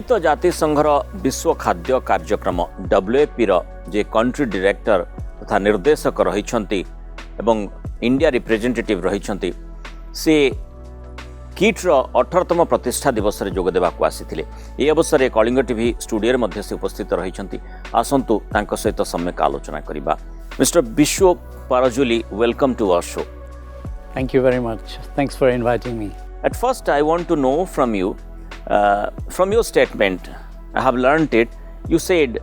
संयुक्त जाति संघर विश्व खाद्य कार्यक्रम WFP रो जे कंट्री डायरेक्टर तथा निर्देशक रहिछंती एवं इंडिया रिप्रेजेंटेटिव रहिछंती से किट रो 18तम प्रतिष्ठा दिवस रे जोग देबाकू आसीथिले। ए अवसर रे कलिंग टीवी स्टूडियो मध्ये से उपस्थित रहिछंती। आसंतु तांको सहित सम्यक आलोचना करिबा। Mister Bisho Parajuli, welcome to our show. Thank you very much. Thanks for inviting me. At first, I want to know from you, from your statement, I have learned it. You said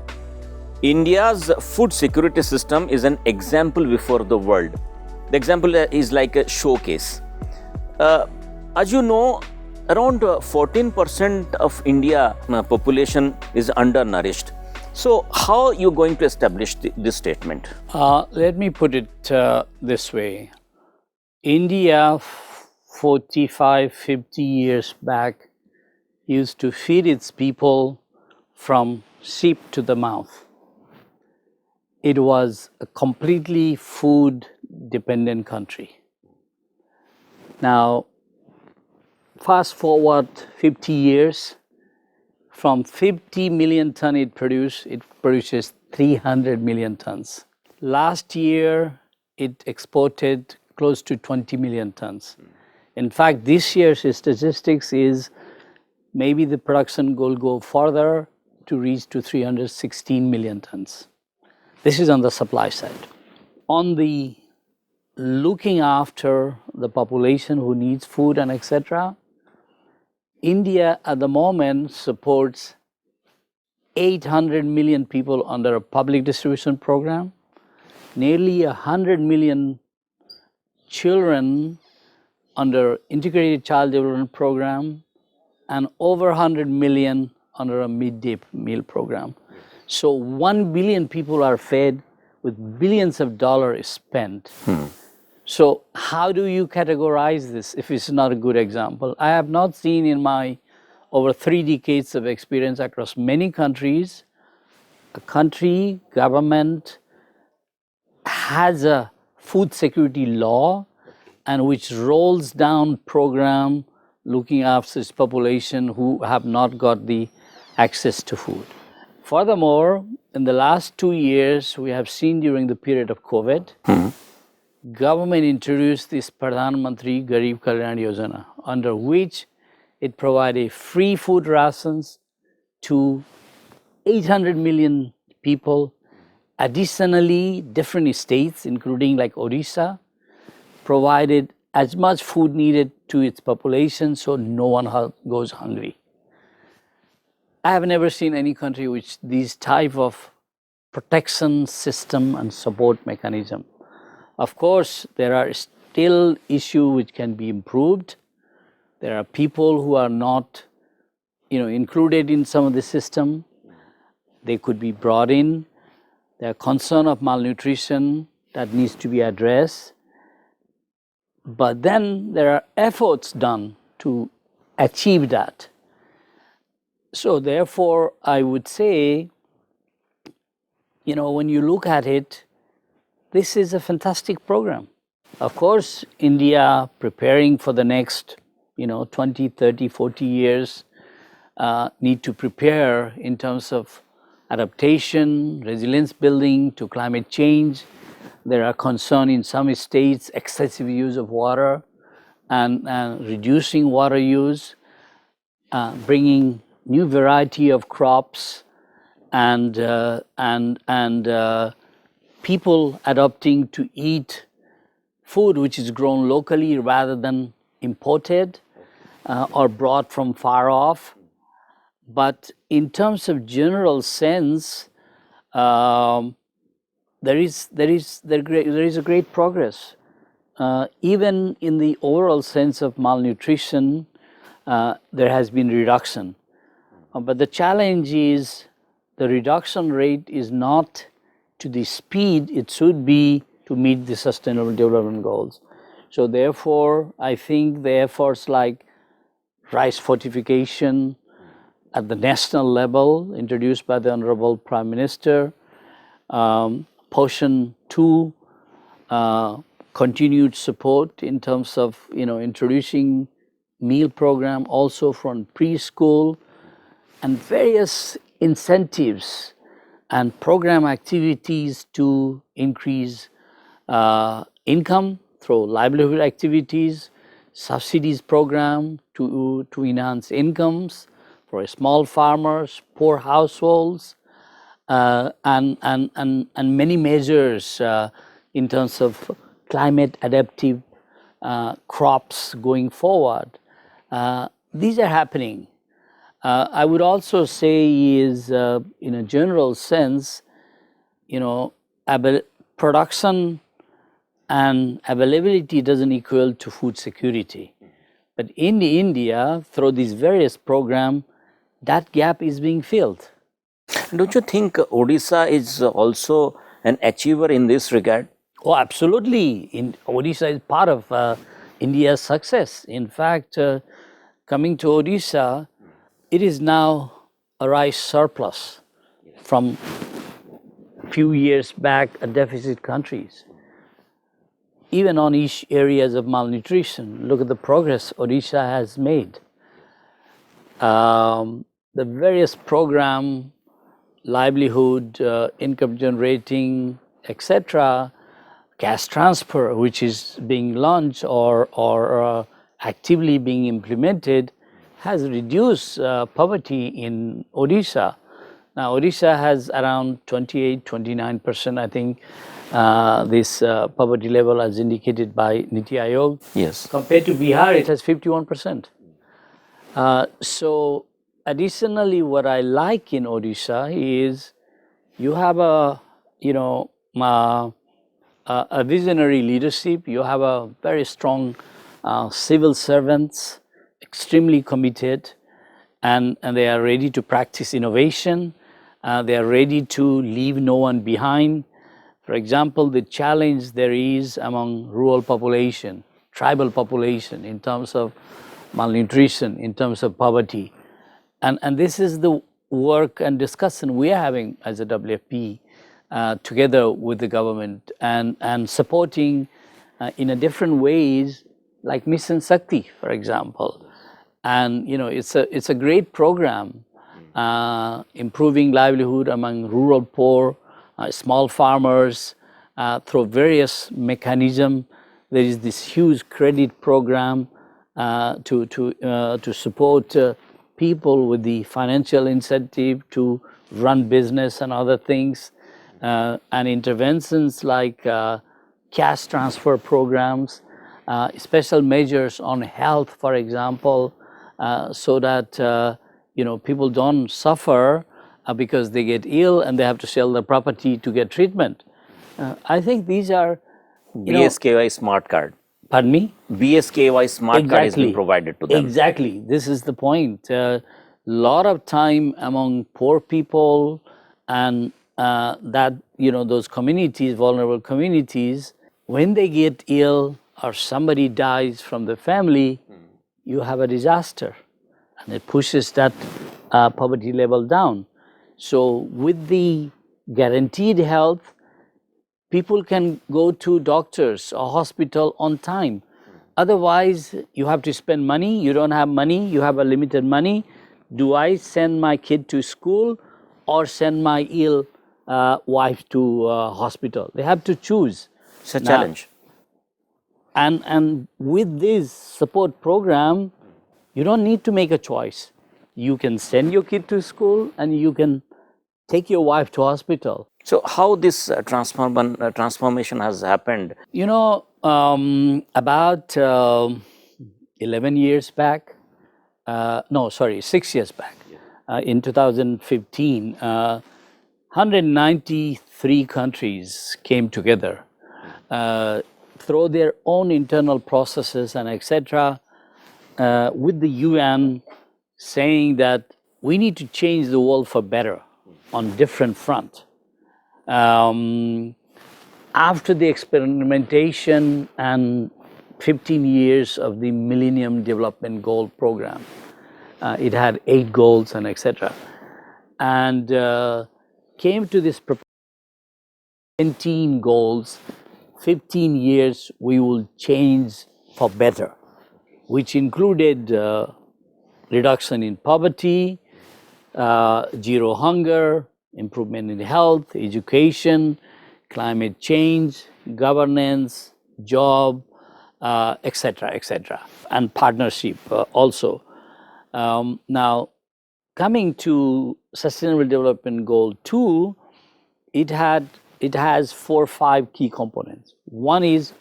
India's food security system is an example before the world. The example is like a showcase. As you know, around 14% of India population is undernourished. So, how are you going to establish this statement? Let me put it this way. India 45, 50 years back used to feed its people from sheep to the mouth. It was a completely food dependent country. Now, fast forward 50 years, from 50 million ton it produces 300 million tons. Last year, it exported close to 20 million tons. In fact, this year's statistics is maybe the production will go further to reach to 316 million tons. This is on the supply side. On the looking after the population who needs food and etc., India at the moment supports 800 million people under a public distribution program, nearly 100 million children under integrated child development program, and over 100 million under a midday meal program. So 1 billion people are fed with billions of dollars spent. So how do you categorize this if it's not a good example? I have not seen in my over 3 decades of experience across many countries, a country government has a food security law and which rolls down program looking after its population who have not got the access to food. Furthermore, in the last 2 years, we have seen during the period of COVID, government introduced this Pradhan Mantri Garib Kalyan Yojana, under which it provided free food rations to 800 million people. Additionally, different states, including like Odisha, provided as much food needed to its population so no one goes hungry. I have never seen any country which these type of protection system and support mechanism. Of course, there are still issues which can be improved. There are people who are not, included in some of the system. They could be brought in. There are concern of malnutrition that needs to be addressed. But then there are efforts done to achieve that. So therefore, I would say, when you look at it, this is a fantastic program. Of course, India preparing for the next, 20, 30, 40 years need to prepare in terms of adaptation, resilience building to climate change. There are concerns in some states, excessive use of water and reducing water use, bringing new variety of crops and people adopting to eat food which is grown locally rather than imported or brought from far off. But in terms of general sense, there is a great progress. Even in the overall sense of malnutrition, there has been reduction. But the challenge is the reduction rate is not to the speed it should be to meet the sustainable development goals. So therefore, I think the efforts like rice fortification at the national level introduced by the Honorable Prime Minister, Portion 2, continued support in terms of introducing meal program also from preschool and various incentives and program activities to increase income through livelihood activities, subsidies program to enhance incomes for small farmers, poor households, and many measures in terms of climate adaptive crops going forward. These are happening. I would also say is, in a general sense, production and availability doesn't equal to food security. But in India, through these various programs, that gap is being filled. Don't you think Odisha is also an achiever in this regard? Oh, absolutely. Odisha is part of India's success. In fact, coming to Odisha, it is now a rice surplus from few years back, a deficit countries. Even on each areas of malnutrition, look at the progress Odisha has made. The various program, livelihood, income generating, etc., cash transfer, which is being launched or actively being implemented, has reduced poverty in Odisha. Now, Odisha has around 28-29%, I think, this poverty level as indicated by Niti Aayog. Yes. Compared to Bihar, it has 51%. So, additionally, what I like in Odisha is you have a visionary leadership. You have a very strong civil servants, extremely committed, and they are ready to practice innovation. They are ready to leave no one behind. For example, the challenge there is among rural population, tribal population, in terms of malnutrition, in terms of poverty. And this is the work and discussion we are having as a WFP together with the government and supporting in a different ways, like Mission Shakti, for example. And it's a great program, improving livelihood among rural poor, small farmers through various mechanisms. There is this huge credit program to support people with the financial incentive to run business and other things, and interventions like cash transfer programs, special measures on health, for example, so that people don't suffer because they get ill and they have to sell their property to get treatment. I think these are BSKY smart card. Pardon me? BSKY smart card is being provided to them. Exactly. This is the point. Lot of time among poor people and that those communities, vulnerable communities, when they get ill or somebody dies from the family, you have a disaster, and it pushes that poverty level down. So with the guaranteed health, people can go to doctors or hospital on time. Otherwise, you have to spend money. You don't have money. You have a limited money. Do I send my kid to school or send my ill wife to hospital? They have to choose. It's a challenge. And with this support program, you don't need to make a choice. You can send your kid to school and you can take your wife to hospital. So how this transformation has happened? About 11 years back, 6 years back, in 2015, 193 countries came together through their own internal processes and etc. With the UN saying that we need to change the world for better on different fronts. After the experimentation and 15 years of the Millennium Development Goal Program, it had 8 goals and etc. And came to this 17 goals, 15 years we will change for better, which included reduction in poverty, zero hunger, improvement in health, education, climate change, governance, job, etc., etc., and partnership also. Now, coming to Sustainable Development Goal 2, it has 4 or 5 key components. One is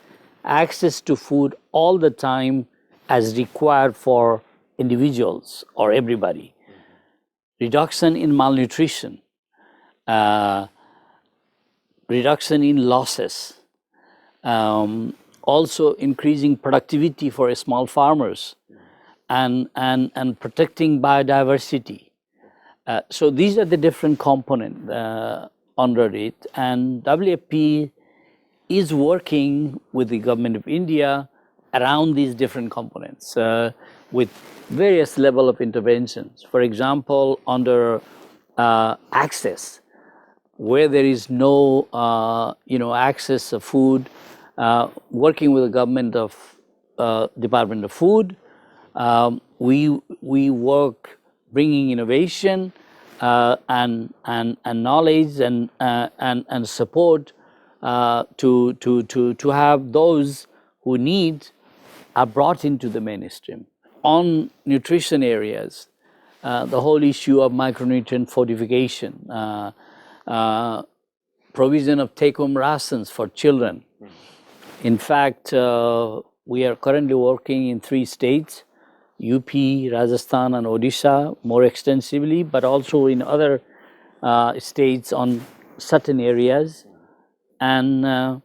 access to food all the time as required for individuals or everybody. Reduction in malnutrition, reduction in losses, also increasing productivity for small farmers, and protecting biodiversity. So these are the different components under it, and WFP is working with the government of India around these different components with various level of interventions. For example, under access, where there is no access of food, working with the government of Department of Food, we work bringing innovation and knowledge and support to have those who need are brought into the mainstream. On nutrition areas, the whole issue of micronutrient fortification, provision of take-home rations for children. In fact, we are currently working in 3 states, UP, Rajasthan, and Odisha more extensively, but also in other states on certain areas. And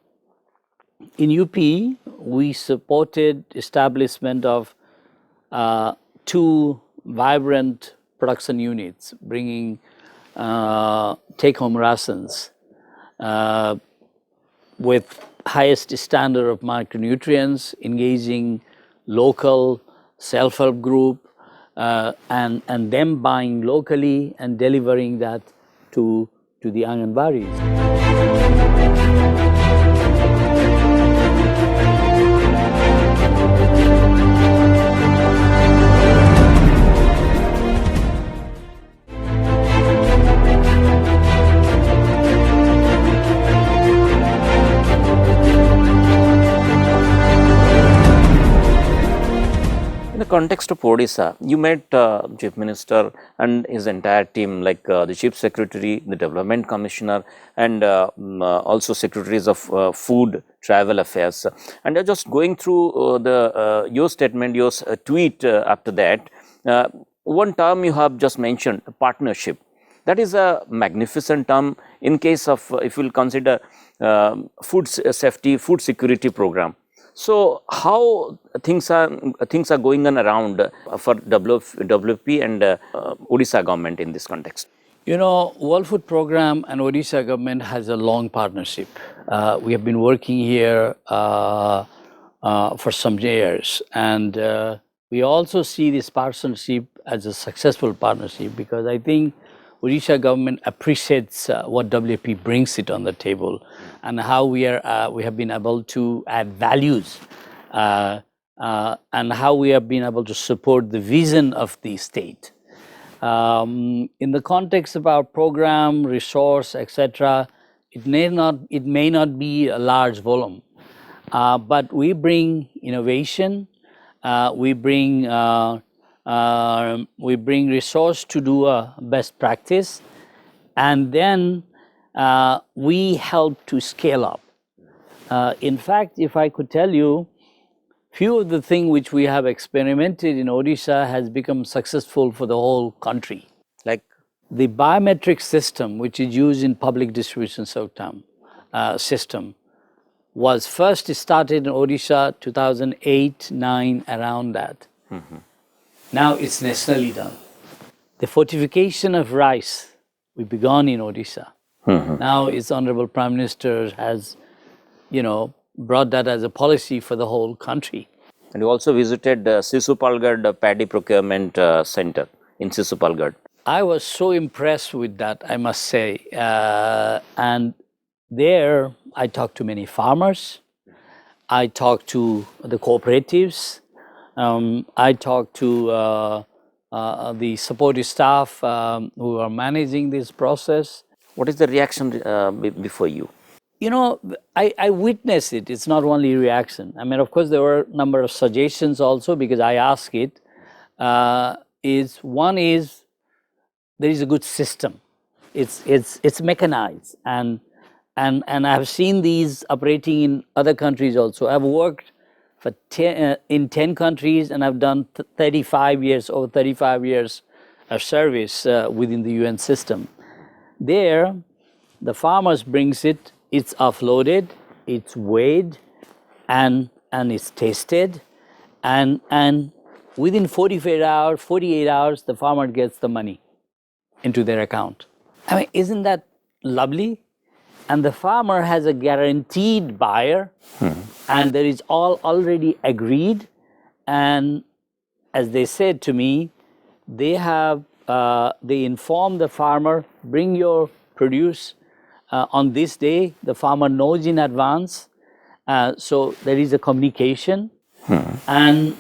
in UP, we supported establishment of 2 vibrant production units, bringing take-home rations with highest standard of micronutrients, engaging local self-help group, and them buying locally and delivering that to the Anganwadis. In the context of Odisha, you met Chief Minister and his entire team, like the Chief Secretary, the Development Commissioner, and also Secretaries of Food, Travel Affairs. And just going through your statement, your tweet after that, one term you have just mentioned, partnership. That is a magnificent term in case of, if you will consider food safety, food security program. So how things are going on around for WFP and Odisha government in this context? You know, World Food Program and Odisha government has a long partnership. We have been working here for some years, and we also see this partnership as a successful partnership because I think Odisha government appreciates what WFP brings it on the table and how we have been able to add values and how we have been able to support the vision of the state. In the context of our program, resource, etc., it may not be a large volume, but we bring innovation, we bring resource to do a best practice, and then we help to scale up. In fact, if I could tell you, few of the things which we have experimented in Odisha has become successful for the whole country. Like the biometric system, which is used in public distribution system, was first started in Odisha 2008-9, around that. Mm-hmm. Now it's nationally done. The fortification of rice, we began in Odisha. Mm-hmm. Now its Honorable Prime Minister has, brought that as a policy for the whole country. And you also visited Sisupalgarh Paddy Procurement Center in Sisupalgarh. I was so impressed with that, I must say. And there I talked to many farmers. I talked to the cooperatives. I talked to the supportive staff who are managing this process. What is the reaction before you? You know, I witness it. It's not only reaction. I mean, of course, there were a number of suggestions also because I ask it. One is there is a good system. It's mechanized, and I've seen these operating in other countries also. I've worked for in 10 countries, and I've done 35 years, over 35 years of service within the UN system. There, the farmers brings it, it's offloaded, it's weighed, and it's tested, and within 48 hours, the farmer gets the money into their account. I mean, isn't that lovely? And the farmer has a guaranteed buyer, and there is all already agreed. And as they said to me, they inform the farmer, bring your produce on this day. The farmer knows in advance, so there is a communication, and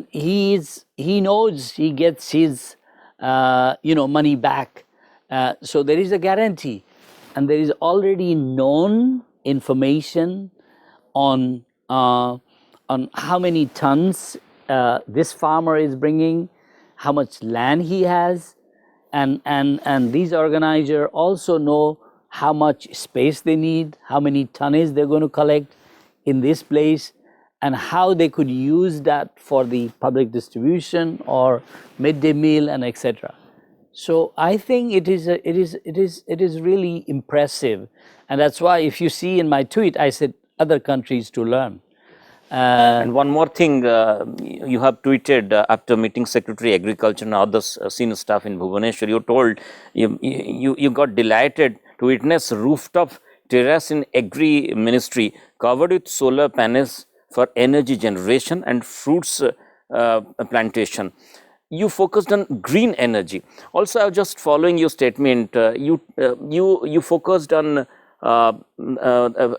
he knows he gets his money back. So there is a guarantee, and there is already known information on how many tons this farmer is bringing, how much land he has, and these organizers also know how much space they need, how many tonnage they're going to collect in this place, and how they could use that for the public distribution or midday meal and etc. So I think it is really impressive, and that's why if you see in my tweet, I said other countries to learn. And one more thing, you have tweeted after meeting Secretary Agriculture and other senior staff in Bhubaneswar. You told you got delighted to witness rooftop terrace in Agri Ministry covered with solar panels for energy generation and fruits plantation. You focused on green energy. Also, I was just following your statement. You focused on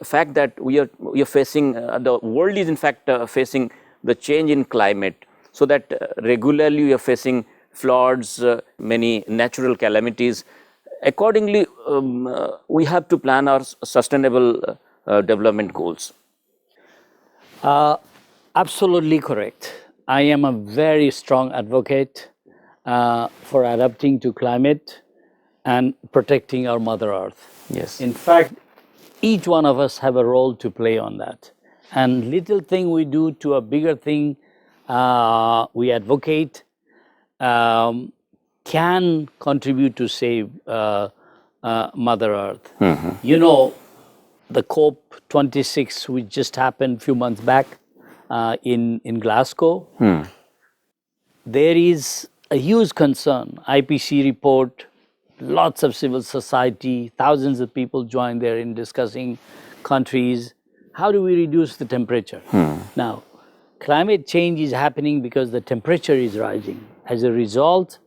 fact that we are facing the world is in fact facing the change in climate, so that regularly we are facing floods, many natural calamities. Accordingly, we have to plan our sustainable development goals. Absolutely correct. I am a very strong advocate for adapting to climate and protecting our Mother Earth. Yes. In fact, each one of us have a role to play on that. And little thing we do to a bigger thing we advocate can contribute to save Mother Earth. Mm-hmm. You know, the COP26, which just happened a few months back in Glasgow, there is a huge concern. IPC report, lots of civil society, thousands of people joined there in discussing countries. How do we reduce the temperature? Now, climate change is happening because the temperature is rising. As a result,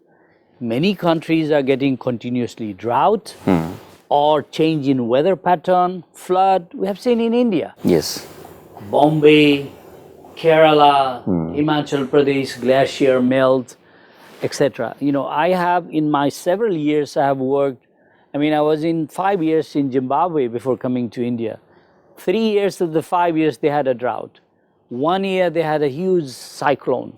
many countries are getting continuously drought or change in weather pattern, flood. We have seen in India. Yes. Bombay, Kerala, Himachal Pradesh, glacier melt, etc. You know, I have in my several years, I have worked, I mean, I was in 5 years in Zimbabwe before coming to India. 3 years of the 5 years, they had a drought. 1 year, they had a huge cyclone.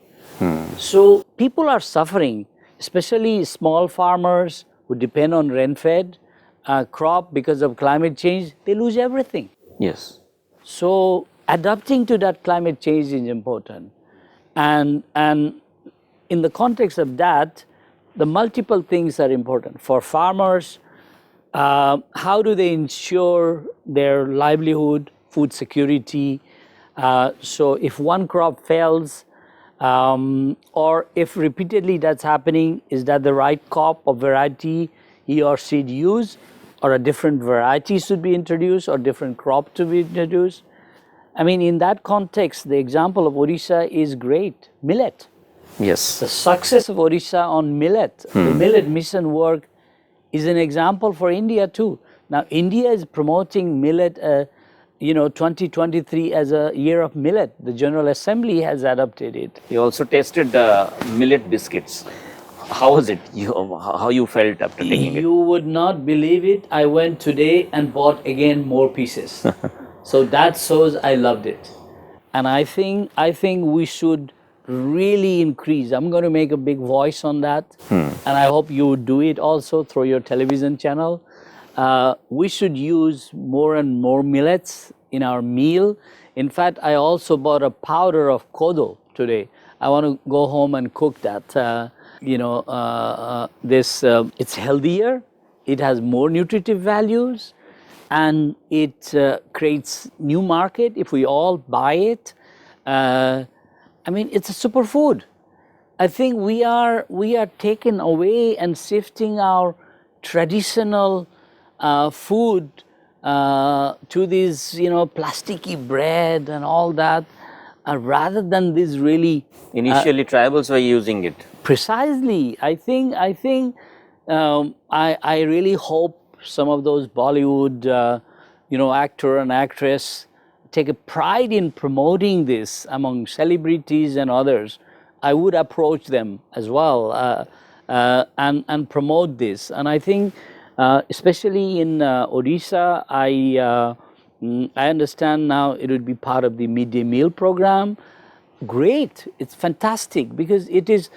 So people are suffering, especially small farmers who depend on rain-fed crop because of climate change. They lose everything. Yes. So adapting to that climate change is important. And in the context of that, the multiple things are important. For farmers, how do they ensure their livelihood, food security? So if one crop fails, or if repeatedly that's happening, is that the right crop or variety he or she use, or a different variety should be introduced, or different crop to be introduced? I mean, in that context, the example of Odisha is great. Millet. Yes. The success of Odisha on millet, the millet mission work, is an example for India too. Now, India is promoting millet 2023 as a year of millet. The General Assembly has adopted it. You also tasted millet biscuits. How was it? How you felt after taking it? You would not believe it. I went today and bought again more pieces. So that shows I loved it. And I think we should really increase. I'm going to make a big voice on that. And I hope you would do it also through your television channel. We should use more and more millets in our meal. In fact, I also bought a powder of kodo today. I want to go home and cook that. It's healthier, it has more nutritive values, and it creates new market if we all buy it. It's a superfood. I think we are taking away and shifting our traditional food to this plasticky bread and all that, rather than this really. Initially, tribals were using it. Precisely. I really hope some of those Bollywood, actor and actress take a pride in promoting this among celebrities and others. I would approach them as well and promote this. And I think, especially in Odisha, I understand now it would be part of the midday meal program. Great, it's fantastic, because it is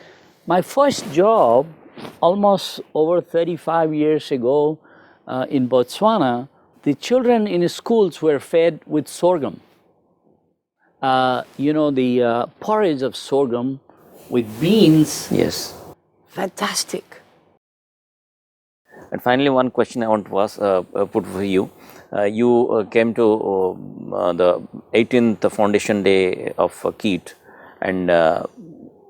my first job almost over 35 years ago in Botswana. The children in schools were fed with sorghum. The porridge of sorghum with beans. Yes. Fantastic. And finally, one question I want to put for you. You came to the 18th Foundation Day of KEAT, and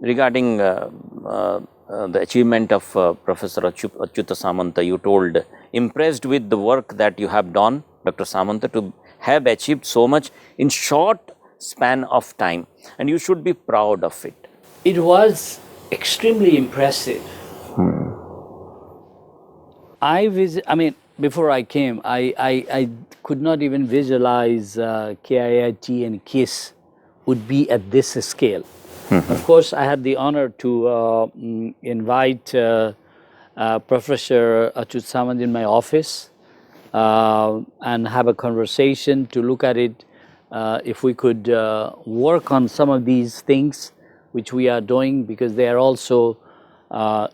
regarding the achievement of Professor Achyuta Samanta, you told, impressed with the work that you have done, Dr. Samanta, to have achieved so much in short span of time, and you should be proud of it. It was extremely impressive. Before I came, I could not even visualize KIIT and KISS would be at this scale. Of course, I had the honor to invite Professor Achyuta Samanta in my office and have a conversation to look at it, if we could work on some of these things which we are doing, because they are also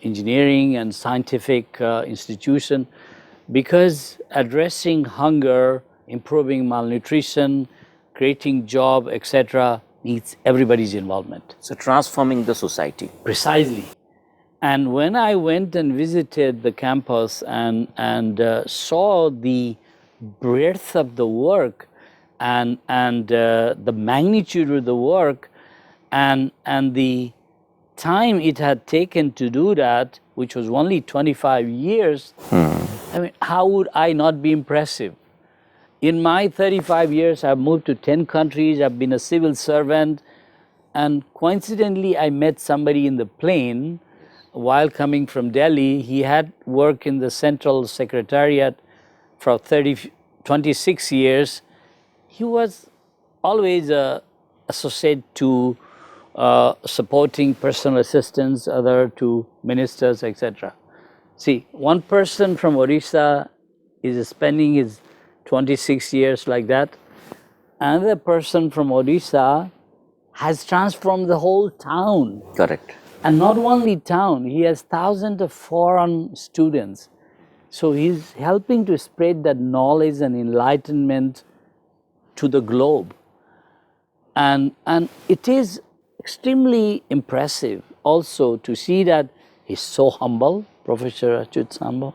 engineering and scientific institution, because addressing hunger, improving malnutrition, creating job, etc., needs everybody's involvement. So transforming the society. Precisely. And when I went and visited the campus and saw the breadth of the work and the magnitude of the work and the time it had taken to do that, which was only 25 years, how would I not be impressive? In my 35 years, I've moved to 10 countries, I've been a civil servant, and coincidentally, I met somebody in the plane while coming from Delhi. He had worked in the Central Secretariat for 26 years. He was always associated to supporting personal assistants, other to ministers, etc. See, one person from Odisha is spending his 26 years like that. Another person from Odisha has transformed the whole town. Correct. And not only town, he has thousands of foreign students. So he's helping to spread that knowledge and enlightenment to the globe. And it is extremely impressive also to see that he's so humble, Professor Achyuta Samanta,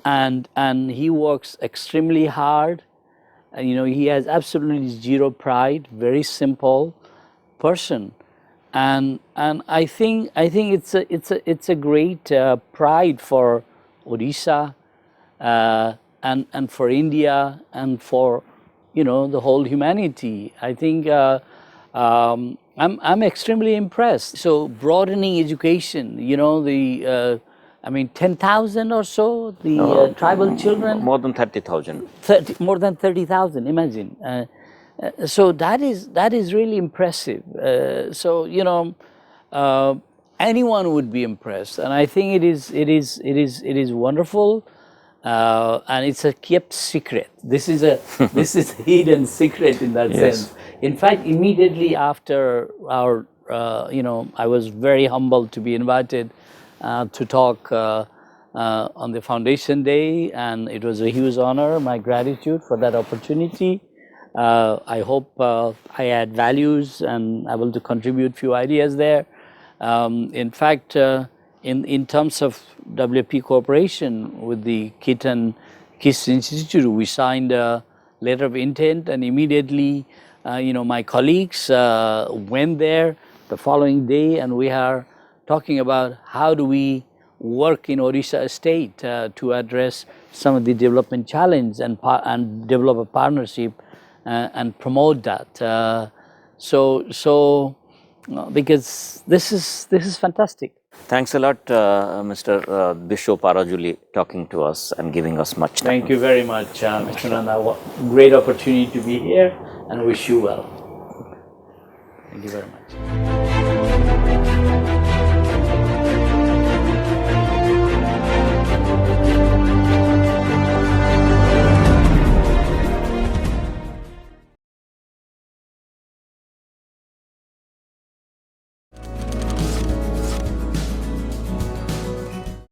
and he works extremely hard. And, he has absolutely zero pride, very simple person. And I think it's a great pride for Odisha and for India and for the whole humanity. I think I'm extremely impressed. So broadening education, the I mean, 10,000 or so, the tribal children. More than 30,000. More than 30,000, imagine. So that is really impressive. So, you know, anyone would be impressed. And I think it is wonderful. And it's a kept secret. This is a hidden secret in that sense. In fact, immediately after our, you know, I was very humbled to be invited to talk on the foundation day, and it was a huge honor. My gratitude for that opportunity. I hope I add values and able to contribute few ideas there. In fact, in terms of WFP cooperation with the KISS Institute, we signed a letter of intent, and immediately, you know, my colleagues went there the following day, and we are talking about how do we work in Odisha state to address some of the development challenge and develop a partnership and promote that. Because this is fantastic. Thanks a lot, Mr. Bishow Parajuli, talking to us and giving us much time. Thank you very much, Mr. Nanda. Great opportunity to be here, and wish you well. Thank you very much.